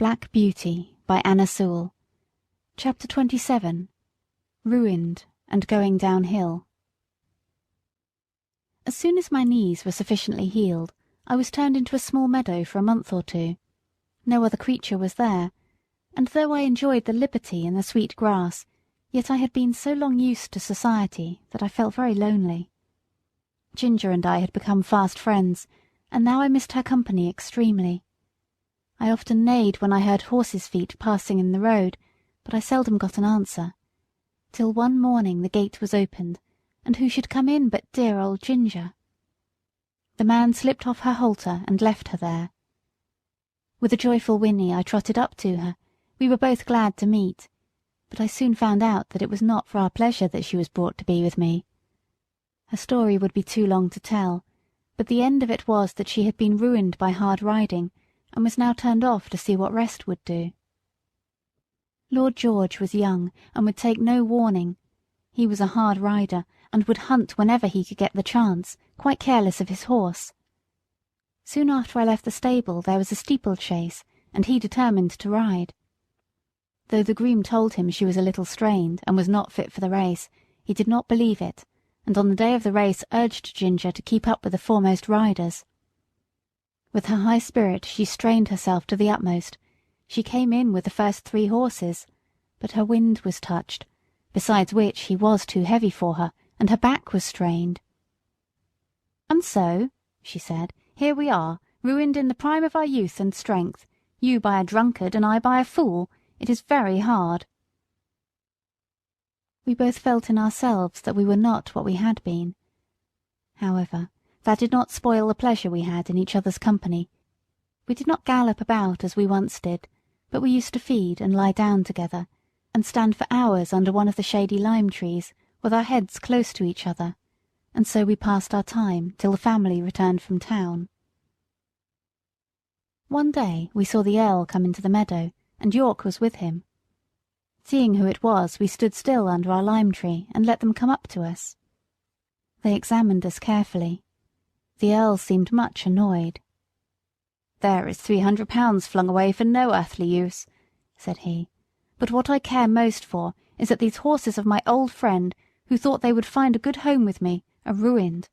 Black Beauty by Anna Sewell. Chapter 27. Ruined and Going Downhill. As soon as my knees were sufficiently healed, I was turned into a small meadow for a month or two. No other creature was there, and though I enjoyed the liberty and the sweet grass, yet I had been so long used to society that I felt very lonely. Ginger and I had become fast friends, and now I missed her company extremely. I often neighed when I heard horses' feet passing in the road, but I seldom got an answer, till one morning the gate was opened, and who should come in but dear old Ginger. The man slipped off her halter and left her there. With a joyful whinny I trotted up to her. We were both glad to meet, but I soon found out that it was not for our pleasure that she was brought to be with me. Her story would be too long to tell, but the end of it was that she had been ruined by hard riding, and was now turned off to see what rest would do. Lord George was young, and would take no warning. He was a hard rider, and would hunt whenever he could get the chance, quite careless of his horse. Soon after I left the stable there was a steeplechase, and he determined to ride. Though the groom told him she was a little strained, and was not fit for the race, he did not believe it, and on the day of the race urged Ginger to keep up with the foremost riders. With her high spirit she strained herself to the utmost. She came in with the first 3 horses, but her wind was touched, besides which he was too heavy for her, and her back was strained. "And so," she said, "here we are, ruined in the prime of our youth and strength, you by a drunkard and I by a fool. It is very hard." We both felt in ourselves that we were not what we had been. However, that did not spoil the pleasure we had in each other's company. We did not gallop about as we once did, but we used to feed and lie down together, and stand for hours under one of the shady lime trees, with our heads close to each other, and so we passed our time till the family returned from town. One day we saw the Earl come into the meadow, and York was with him. Seeing who it was, we stood still under our lime tree and let them come up to us. They examined us carefully. The Earl seemed much annoyed. "There is £300 flung away for no earthly use," said he. "But what I care most for is that these horses of my old friend, who thought they would find a good home with me, are ruined.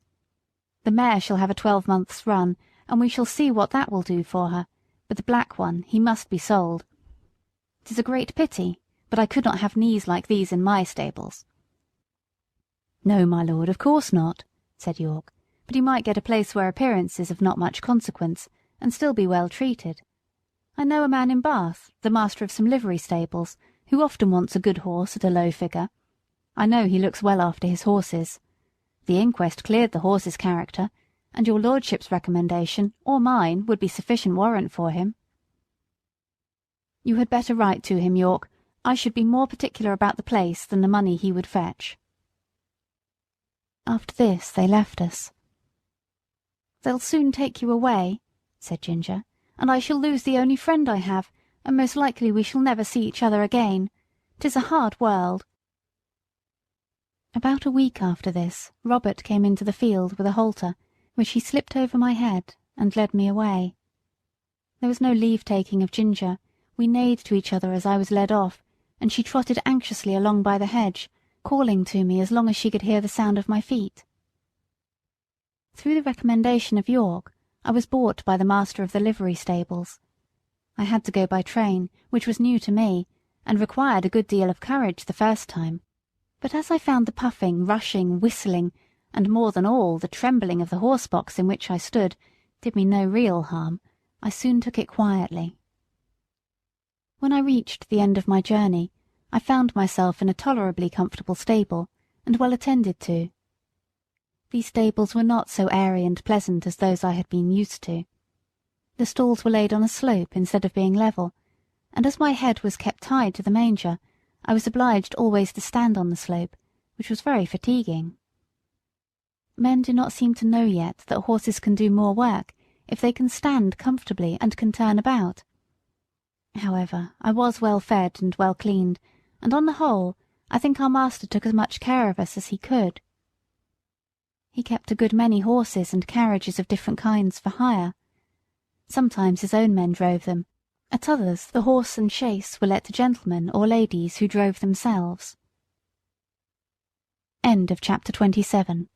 The mare shall have a 12-months' run, and we shall see what that will do for her, but the black one, he must be sold. 'Tis a great pity, but I could not have knees like these in my stables." "No, my lord, of course not," said York, "but he might get a place where appearance is of not much consequence, and still be well treated. I know a man in Bath, the master of some livery stables, who often wants a good horse at a low figure. I know he looks well after his horses. The inquest cleared the horse's character, and your lordship's recommendation, or mine, would be sufficient warrant for him." "You had better write to him, York. I should be more particular about the place than the money he would fetch." After this they left us. "They'll soon take you away," said Ginger, "and I shall lose the only friend I have, and most likely we shall never see each other again. 'Tis a hard world." About a week after this, Robert came into the field with a halter, which he slipped over my head, and led me away. There was no leave-taking of Ginger. We neighed to each other as I was led off, and she trotted anxiously along by the hedge, calling to me as long as she could hear the sound of my feet. Through the recommendation of York, I was bought by the master of the livery stables. I had to go by train, which was new to me, and required a good deal of courage the first time, but as I found the puffing, rushing, whistling, and more than all the trembling of the horse-box in which I stood, did me no real harm, I soon took it quietly. When I reached the end of my journey, I found myself in a tolerably comfortable stable, and well attended to. These stables were not so airy and pleasant as those I had been used to. The stalls were laid on a slope instead of being level, and as my head was kept tied to the manger, I was obliged always to stand on the slope, which was very fatiguing. Men do not seem to know yet that horses can do more work if they can stand comfortably and can turn about. However, I was well fed and well cleaned, and on the whole, I think our master took as much care of us as he could. He kept a good many horses and carriages of different kinds for hire. Sometimes his own men drove them, At others the horse and chaise were let to gentlemen or ladies who drove themselves. Chapter 27